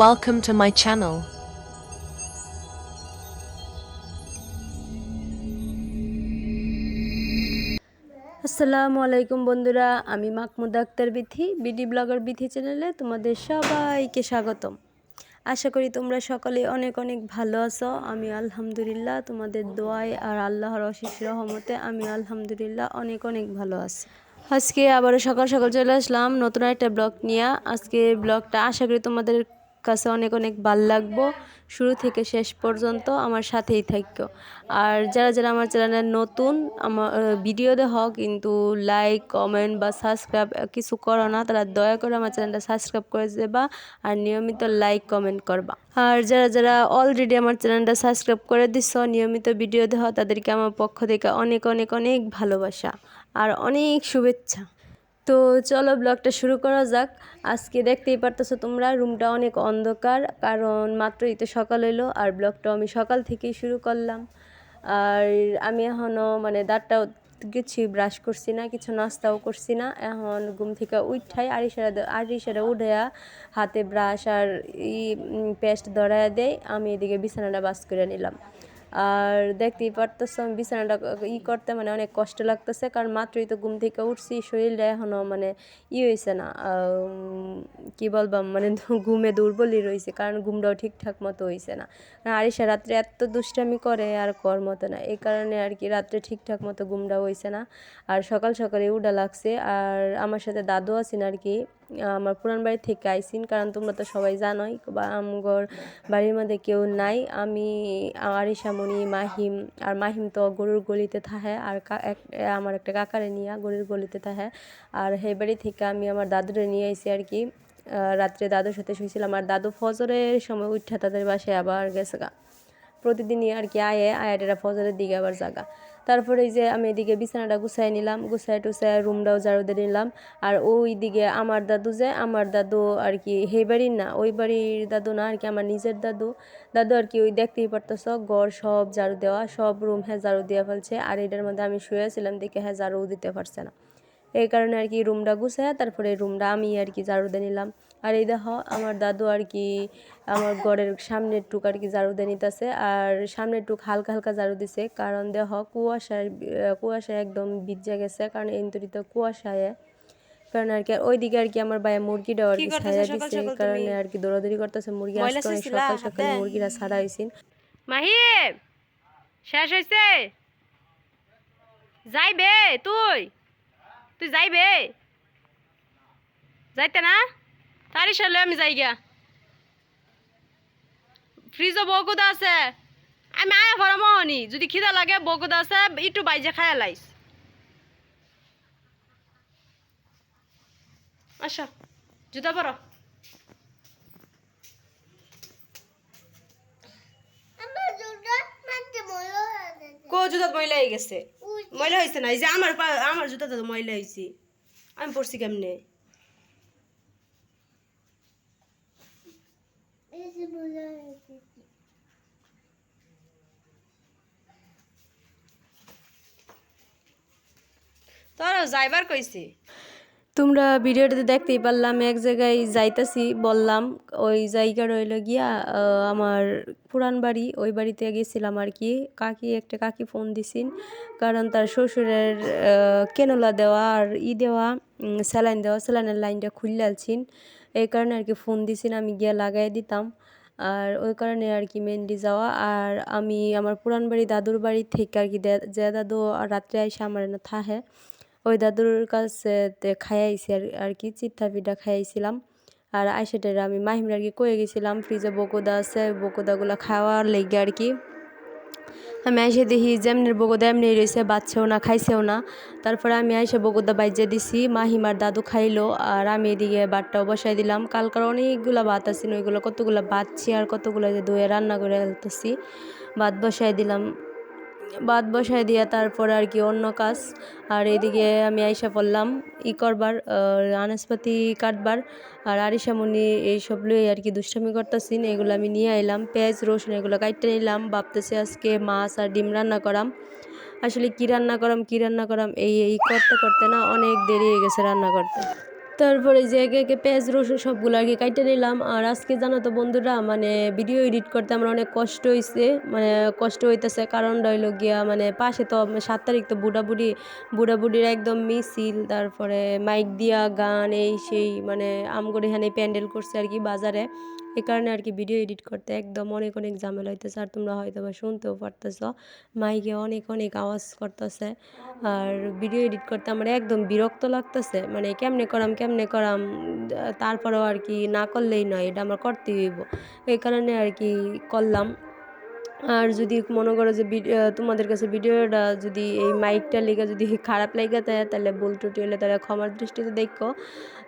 Welcome to my channel. আসসালামু আলাইকুম বন্ধুরা, আমি মাহমুদা আক্তার বিডি ব্লগার বিথি চ্যানেলে তোমাদের সবাইকে স্বাগতম। আশা করি তোমরা সকলে অনেক অনেক ভালো আছো। আমি আলহামদুলিল্লাহ তোমাদের দোয়ায় আর আল্লাহর অশেষ রহমতে আমি আলহামদুলিল্লাহ অনেক অনেক ভালো আছি। আজকে আবারও সকাল সকাল চলে আসলাম নতুন একটা ব্লগ নিয়ে। আজকে ব্লগটা আশা করি তোমাদের কাছে অনেক অনেক ভালো লাগবো। শুরু থেকে শেষ পর্যন্ত আমার সাথেই থাকো। আর যারা যারা আমার চ্যানেলে নতুন আমার ভিডিও দেখো কিন্তু লাইক কমেন্ট বা সাবস্ক্রাইব কিছু করো না, তারা দয়া করে আমার চ্যানেলটা সাবস্ক্রাইব করে দেবা আর নিয়মিত লাইক কমেন্ট করবা। আর যারা যারা অলরেডি আমার চ্যানেলটা সাবস্ক্রাইব করে দিচ্ছ, নিয়মিত ভিডিও দেখো, তাদেরকে আমার পক্ষ থেকে অনেক অনেক অনেক ভালোবাসা আর অনেক শুভেচ্ছা। তো চলো ব্লগটা শুরু করা যাক। আজকে দেখতেই পারতেছো তোমরা রুমটা অনেক অন্ধকার, কারণ মাত্রই তো সকাল হইলো আর ব্লগটাও আমি সকাল থেকেই শুরু করলাম। আর আমি এখনও দাঁতটাও গেছি, ব্রাশ করছি না, কিছু নাস্তাও করছি না। এখন ঘুম থেকে উঠাই আড়িসারে উঠেয়া হাতে ব্রাশ আর পেস্ট ধরাইয়া দেয়। আমি এদিকে বিছানাটা বাস করে নিলাম। আর দেখতেই পারতেছ আমি বিছানাটা করতে অনেক কষ্ট লাগতেছে, কারণ মাত্রই তো ঘুম থেকে উঠছি, শরীরটা এখনও হয়েছে না, কি বলবাম ঘুমে দুর্বলই রয়েছে, কারণ ঘুমটাও ঠিকঠাক মতো হয়েছে না। আরিশা রাত্রে এত দুষ্টামি করে আর কর মতো না, এই কারণে আর কি রাত্রে ঠিকঠাক মতো ঘুমটাও হয়েছে না। আর সকাল সকালে উঠা লাগছে। আর আমার সাথে দাদু আছেন আর কি, আমার পুরান বাড়ি থেকে আইসিন, কারণ তোমরা তো সবাই জানোই বা আমগর বাড়ির মধ্যে কেউ নাই। আমি আরিশামণি মাহিম, আর মাহিম তো গরুর গলিতে থাহে, আর আমার একটা কাকারে নিয়ে গরুর গলিতে থাহে। আর সেই বাড়ি থেকে আমি আমার দাদুরে নিয়ে আইসি আর কি। রাত্রে দাদুর সাথে শুয়েছিলাম, আর দাদু ফজরের সময় উঠা তাদের বাসায় আবার গেছে গা। প্রতিদিনই আর কি আয়াটেরা ফজরের দিকে আবার জাগা। তারপরে এই যে আমি এদিকে বিছানাটা গুছাই নিলাম, গুছাই টুছাই রুমটাও ঝাড়ু দিয়ে নিলাম। আর ওই দিকে আমার দাদু আর কি সেই বাড়ির না, ওই বাড়ির দাদু না আর কি, আমার নিজের দাদু আর কি, ওই দেখতেই পারতেছ ঘর সব ঝাড়ু দেওয়া, সব রুম ঝাড়ু দিয়ে ফেলছে। আর এটার মধ্যে আমি শুয়েছিলাম দেখে ঝাড়ু দিতে পারছে না, এই কারণে আর কি রুমটা গুছায় তারপরে রুমটা আমি আর কি ঝাড়ু দিয়ে নিলাম। আর এই দেখো আমার দাদু আর কি আমার ঘরের সামনের টুক আর কি ঝাড়ু দিয়ে নিতেছে, আর সামনের টুক হালকা হালকা ঝাড়ু দিছে, কারণ দেখো কুয়াশায় একদম ভিজে গেছে, কারণ এন্তরিত কুয়াশায়, কারণ আর কি ওইদিকে আর কি আমার ভাইয়া মুরগিটাও আর কি ছায়া দিছে, এই কারণে আর কি দৌড়াদৌড়ি করতেছে। মুরগি আজকে অনেক সকাল সকালে মুরগিরা ছাড়া হয়েছিল। মাহিম শেষ হয়েছে, যাইবে তুই তুই যাইবে যাইতে না, তারই সালে আমি যাই গিয়া। ফ্রিজও বকুদা আছে, আমি আয়া ভরা মহনি, যদি খিদা লাগে বকুদা আছে, একটু বাইজে খায়া লাইস। আচ্ছা জুতা পরো। কো জুতা ময়লা হয়ে গেছে? ময়লা হয়েছে না, এই যে আমার জুতা তো ময়লা হয়েছে, আমি পড়ছি কেমনে? তোর যাইবার কইছি। তোমরা ভিডিওটাতে দেখতেই পারলাম এক জায়গায় যাইতাছি, বললাম ওই জায়গা রইল গিয়া আমার পুরান বাড়ি, ওই বাড়িতে গেছিলাম আর কি। একটা কাকি ফোন দিছিন, কারণ তার শ্বশুরের কেনলা দেওয়া আর দেওয়া স্যালাইনের লাইনটা খুললে আলছিন, এই কারণে আর কি ফোন দিছিন, আমি গিয়া লাগাই দিতাম। আর ওই কারণে আর কি মেনলি যাওয়া। আর আমি আমার পুরান বাড়ি দাদুর বাড়ি থেকে আর কি যে দাদু রাত্রে আইসা আমার না থাহে, ওই দাদুর কাছে খাইয়াইছি আর কি চিত্তা পিঠা খাইয়াইছিলাম। আর আইসাটারে আমি মাহিমরা আর কি কয়ে গেছিলাম ফ্রিজে বকুদা আছে, বকুদাগুলো খাওয়ার লেগে আর কি। আমি আইসে দেখি যেমনের বকুদা এমনি রয়েছে, বাচ্চাও না খাইছেও না। তারপরে আমি আইসে বকুদা বাইজে দিছি, মাহিমার দাদু খাইলো, আর আমি এদিকে ভাতটাও বসাই দিলাম। কালকার অনেকগুলো ভাত আছে, ওইগুলো কতগুলো বাচ্ছি আর কতগুলো যে ধুয়ে রান্না করে ফেলতেছি। ভাত বসাই দিয়া তারপর আর কি অন্য কাজ। আর এদিকে আমি আইসা পড়লাম করবার আনাজপাতি কাটবার, আর আরিশামণি এইসব লই আর কি দুষ্টামি করতেছি, এগুলো আমি নিয়ে আইলাম। পেঁয়াজ রসুন এগুলো কাটতে নিলাম, ভাবতেছি আজকে মাছ আর ডিম রান্না করাম। আসলে কি রান্না করাম এই করতে করতে না অনেক দেরি হয়ে গেছে রান্না করতে। তারপরে যে একে একে পেঁয়াজ রসুন সবগুলো আর কি কাইটে নিলাম। আর আজকে জানো তো বন্ধুরা, মানে ভিডিও এডিট করতে আমার অনেক কষ্ট হয়েছে, মানে কষ্ট হইতেছে। কারণটা হইলো গিয়া, মানে পাশে তো 7 তারিখ তো বুড়াবুড়ির একদম মিছিল, তারপরে মাইক দিয়া গান এই সেই, মানে আমগরে এখানে প্যান্ডেল করছে আর কি বাজারে। এই কারণে আর কি ভিডিও এডিট করতে একদম অনেক অনেক ঝামেলা হইতেছে। আর তোমরা হয়তো বা শুনতেও পারতেছ, মাইকে অনেক অনেক আওয়াজ করতেছে। আর ভিডিও এডিট করতে আমার একদম বিরক্ত লাগতেছে, মানে কেমনে করাম, তারপরেও আর কি না করলেই নয়, এটা আমার করতেই হইব। এই কারণে আর কি করলাম। আর যদি মনে করো যে তোমাদের কাছে ভিডিওটা যদি এই মাইকটা লেগে যদি খারাপ লেগে যায়, তাহলে ভুল ত্রুটি হলে তাহলে ক্ষমার দৃষ্টিতে দেখো।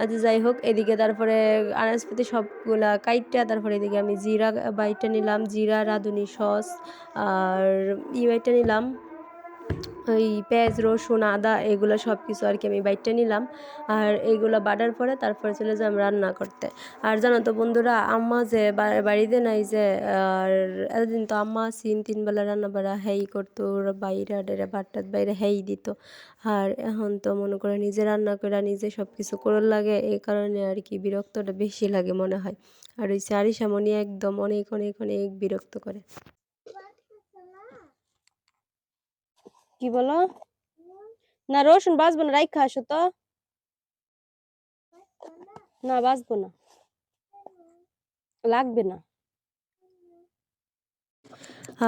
আচ্ছা যাই হোক, এদিকে তারপরে আনাজপাতি সবগুলা কাইটটা, তারপরে এদিকে আমি জিরা বাইটটা নিলাম, জিরা রাঁধুনি সস, আর বাইটটা নিলাম, ওই পেঁয়াজ রসুন আদা এগুলো সব কিছু আর কি আমি বাইটটা নিলাম। আর এইগুলো বাটার পরে তারপরে চলে যাম রান্না করতে। আর জানো তো বন্ধুরা, আম্মা যে বাড়িতে নাই যে, আর এতদিন তো আম্মা 3 বেলা রান্না বাড়া হেই করতো, বাইরে ডেরা ভাত বাইরে হেই দিত। আর এখন তো মনে করে নিজে রান্না করে নিজে সব কিছু করার লাগে, এই কারণে আর কি বিরক্তটা বেশি লাগে মনে হয়। আর ওই আরিশামণি একদম অনেক অনেক অনেক বিরক্ত করে। কি বলো? না রসুন বাজবো না, রাইখা আসো তো। না বাজবো না, লাগবে না।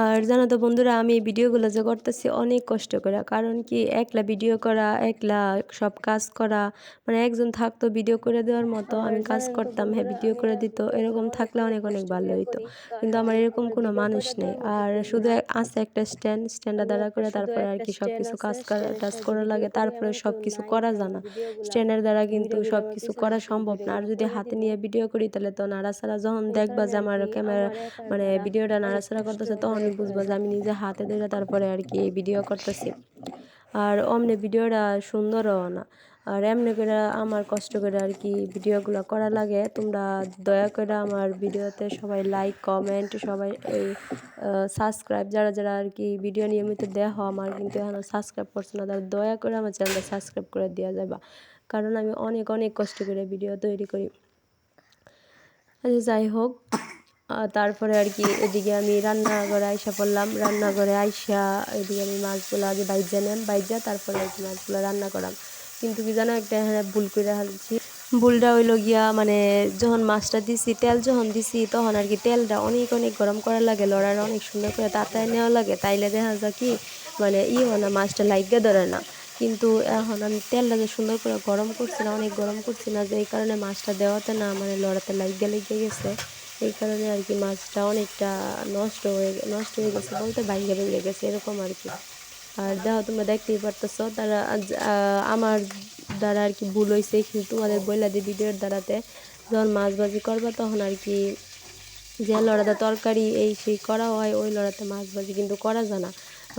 আর জানো তো বন্ধুরা, আমি এই ভিডিওগুলো যে করতেছি অনেক কষ্ট করে। কারণ কি, একলা ভিডিও করা, একলা সব কাজ করা, মানে একজন থাকতো ভিডিও করে দেওয়ার মতো, আমি কাজ করতাম, হ্যাঁ ভিডিও করে দিত, এরকম থাকলে অনেক অনেক ভালো হইতো। কিন্তু আমার এরকম কোনো মানুষ নেই। আর শুধু আছে একটা স্ট্যান্ডটা দাঁড়া করে, তারপরে আর কি সব কিছু টাজ করা লাগে, তারপরে সব কিছু করা যায় না। স্ট্যান্ডের দ্বারা কিন্তু সব কিছু করা সম্ভব না। আর যদি হাতে নিয়ে ভিডিও করি, তাহলে তো নাড়াচাড়া যখন দেখবা যে আমার ক্যামেরা মানে ভিডিওটা নাড়াচাড়া করতেছে, তখনই বুঝবা যে আমি নিজে হাতে ধরে তারপরে আর কি ভিডিও করতেছি। আর অমনি ভিডিওটা সুন্দরও না। আর এমনি করে আমার কষ্ট করে আর কি ভিডিওগুলো করা লাগে। তোমরা দয়া করে আমার ভিডিওতে সবাই লাইক কমেন্ট, সবাই এই সাবস্ক্রাইব, যারা যারা আর কি ভিডিও নিয়মিত দেখো, আমার কিন্তু এখনও সাবস্ক্রাইব করছে না, তারা দয়া করে আমার চ্যানেলটা সাবস্ক্রাইব করে দেওয়া যাবে। কারণ আমি অনেক অনেক কষ্ট করে ভিডিও তৈরি করি। আচ্ছা যাই হোক, তারপরে আর কি এদিকে আমি রান্নাঘরে আইসা পড়লাম। রান্নাঘরে আইসা এদিকে আমি মাছগুলো আগে বাইজা তারপরে আর কি মাছগুলো রান্না করাম। কিন্তু কি জানো, একটা হ্যাঁ ভুল করে ফেলছি। ভুলটা হইলো গিয়া, মানে যখন মাছটা দিছি, তেল যখন দিছি, তখন আর কি তেলটা অনেক অনেক গরম করা লাগে, লড়ার অনেক সুন্দর করে তাতায় নেওয়া লাগে, তাইলে দেখা যায় কি, মানে হয় না, মাছটা লাইগা ধরে না। কিন্তু এখন আমি তেলটা যে সুন্দর করে গরম করছি না, অনেক গরম করছি না, যে এই কারণে মাছটা দেওয়াতে না মানে লড়াতে লেগে গেছে। এই কারণে আর কি মাছটা অনেকটা নষ্ট হয়ে গেছে বলতে, ভেঙে গেছে এরকম আর কি। আর দেখো, তোমরা দেখতেই পারতেছো, তারা আমার দ্বারা আর কি ভুল হয়েছে, কিন্তু তোমাদের বইলা দিই ভিডিওর দ্বারাতে, যখন মাছ ভাজি করবা তখন আর কি যে লড়াতে তরকারি এই সেই করা হয়, ওই লড়াতে মাছ ভাজি কিন্তু করা যায় না।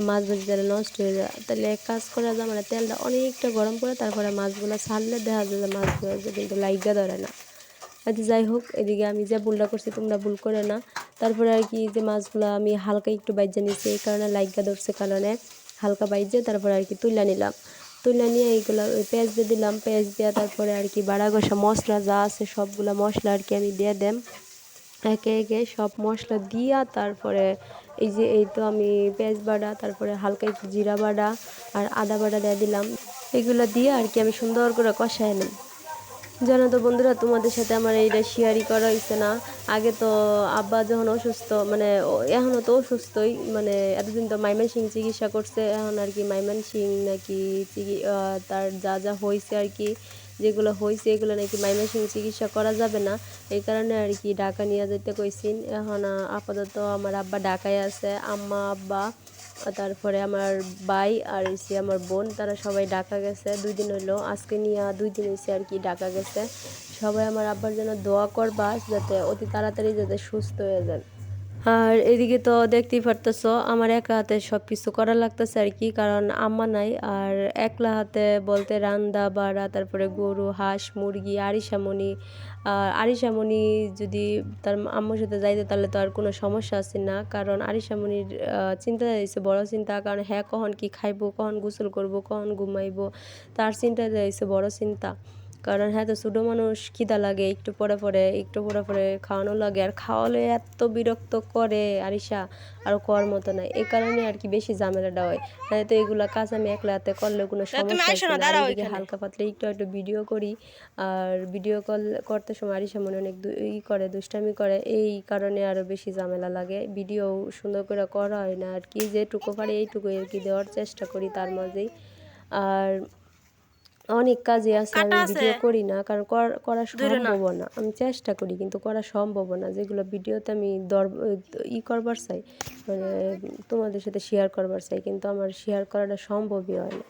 মাছ ভাজি তাহলে নষ্ট হয়ে যায়, তাহলে এক কাজ করা যায়, মানে তেলটা অনেকটা গরম করে তারপরে মাছগুলো ছাড়লে দেখা যায় যে মাছগুলো কিন্তু লাইগা ধরে না। আচ্ছা যাই হোক, এদিকে আমি যে ভুলটা করছি তোমরা ভুল করে না। তারপরে আর কি যে মাছগুলো আমি হালকা একটু বাইজা নিচ্ছি, এই কারণে লাইগা ধরছে, কারণে হালকা বাইজে তারপরে আর কি তুইলা নিলাম। তুইলা নিয়ে এইগুলো ওই পেঁয়াজ দিয়ে দিলাম, পেঁয়াজ দেওয়া তারপরে আর কি বাড়া কষা মশলা যা আছে সবগুলো মশলা আর কি আমি দিয়ে দেম। একে একে সব মশলা দিয়া তারপরে এই তো আমি পেঁয়াজ বাটা, তারপরে হালকা একটু জিরা বাটা আর আদা বাটা দিয়ে দিলাম। এগুলো দিয়ে আর কি আমি সুন্দর করে কষাই নিই। জানো তো বন্ধুরা, তোমাদের সাথে আমার এইটা শেয়ারই করা হয়েছে না। আগে তো আব্বা যখন অসুস্থ, মানে এখনও তো অসুস্থই, মানে এতদিন তো মাইমেনসিং চিকিৎসা করছে, এখন আর কি মাইমেনসিং নাকি তার যা যা হয়েছে আর কি, যেগুলো হয়েছে এগুলো নাকি মাইমেনসিং চিকিৎসা করা যাবে না। এই কারণে আর কি ঢাকা নিয়ে যেতে কইছেন। এখন আপাতত আমার আব্বা ঢাকায় আছে, আম্মা আব্বা তারপরে আমার ভাই আর হচ্ছে আমার বোন, তারা সবাই ঢাকা গেছে। 2 দিন হইলো, আজকে নিয়ে 2 দিন হয়েছে আর কি ঢাকা গেছে। সবাই আমার আব্বার জন্য দোয়া করবা, যাতে অতি তাড়াতাড়ি যাতে সুস্থ হয়ে যায়। আর এদিকে তো দেখতেই পারতেছো, আমার একা হাতে সব কিছু করা লাগতেছে আর কি, কারণ আম্মা নাই। আর একলা হাতে বলতে রান্দা বাড়া, তারপরে গরু হাঁস মুরগি আরিশামণি, আর আরিশামণি যদি তার আম্মুর সাথে যাইতো তাহলে তো আর কোনো সমস্যা আছে না, কারণ আরিশামণির চিন্তা হয়েছে বড় চিন্তা, কারণ হ্যাঁ কখন কি খাইবো, কখন গোসল করব, কখন ঘুমাইবো, তার চিন্তা হয়েছে বড় চিন্তা। কারণ হ্যাঁ তো ছোটো মানুষ খিদা লাগে, একটু পরে পরে খাওয়ানো লাগে, আর খাওয়ালে এত বিরক্ত করে আরিশা আর কর মতো নাই। এই কারণে আর কি বেশি ঝামেলাটা হয়। তো এগুলা কাজ আমি একলা হাতে করলে কোনো সমস্যা আছে না। আর এদিকে হালকা পাতলা একটু ভিডিও করি, আর ভিডিও কল করতে সময় আরিশা মনে অনেক করে দুষ্টামি করে, এই কারণে আরও বেশি ঝামেলা লাগে। ভিডিও সুন্দর করে করা হয় না আর কি, যেটুকু পারি এইটুকু আর কি দেওয়ার চেষ্টা করি তার মাঝেই। আর অনেক কাজে আছে আমি ভিডিও করি না, কারণ করা সম্ভব না। আমি চেষ্টা করি কিন্তু করা সম্ভব না, যেগুলো ভিডিওতে আমি করবার চাই, মানে তোমাদের সাথে শেয়ার করবার চাই, কিন্তু আমার শেয়ার করাটা সম্ভবই হয় না।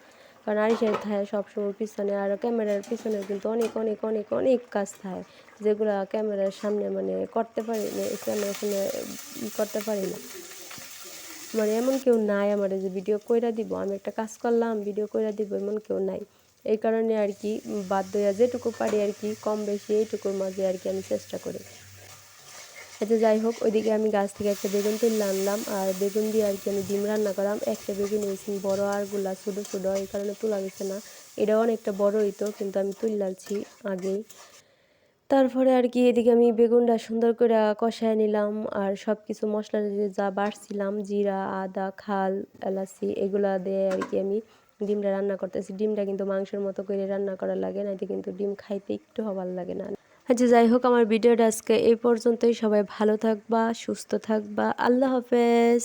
কারণ আরিশার থাকে সবসময় পিছনে, আর ক্যামেরার পিছনে কিন্তু অনেক অনেক অনেক অনেক কাজ থাকে, যেগুলো ক্যামেরার সামনে মানে করতে পারি না, ক্যামেরার সামনে করতে পারি না। মানে এমন কেউ নাই আমার যে ভিডিও কইরা দিব, আমি একটা কাজ করলাম ভিডিও কইরা দিব, এমন কেউ নাই। এই কারণে আর কি বাধ্য হয়ে যেটুকু পারি আর কি কম বেশি এইটুকুর মাঝে আর কি আমি চেষ্টা করি। আচ্ছা যাই হোক, ওইদিকে আমি গাছ থেকে একটা বেগুন তুলে আনলাম, আর বেগুন দিয়ে আর কি আমি ডিম রান্না করলাম। একটা বেগুন হয়েছি বড়, আরগুলা ছোটো ছোটো, এই কারণে তোলা গেছে না। এটাও অনেকটা বড় হইতো কিন্তু আমি তুললাছি আগেই। তারপরে আর কি এদিকে আমি বেগুনটা সুন্দর করে কষায় নিলাম, আর সব কিছু মশলা যা বাড়ছিলাম জিরা, আদা, খাল, এলাচি এগুলা দিয়ে আর কি আমি ডিমটা রান্না করতেছি। ডিমটা কিন্তু মাংসের মতো করে রান্না করা লাগে, নাইতে কিন্তু ডিম খাইতে একটু হবার লাগে না। আচ্ছা যাই হোক, আমার ভিডিওটা আজকে এই পর্যন্তই। সবাই ভালো থাকবা, সুস্থ থাকবা, আল্লাহ হাফেজ।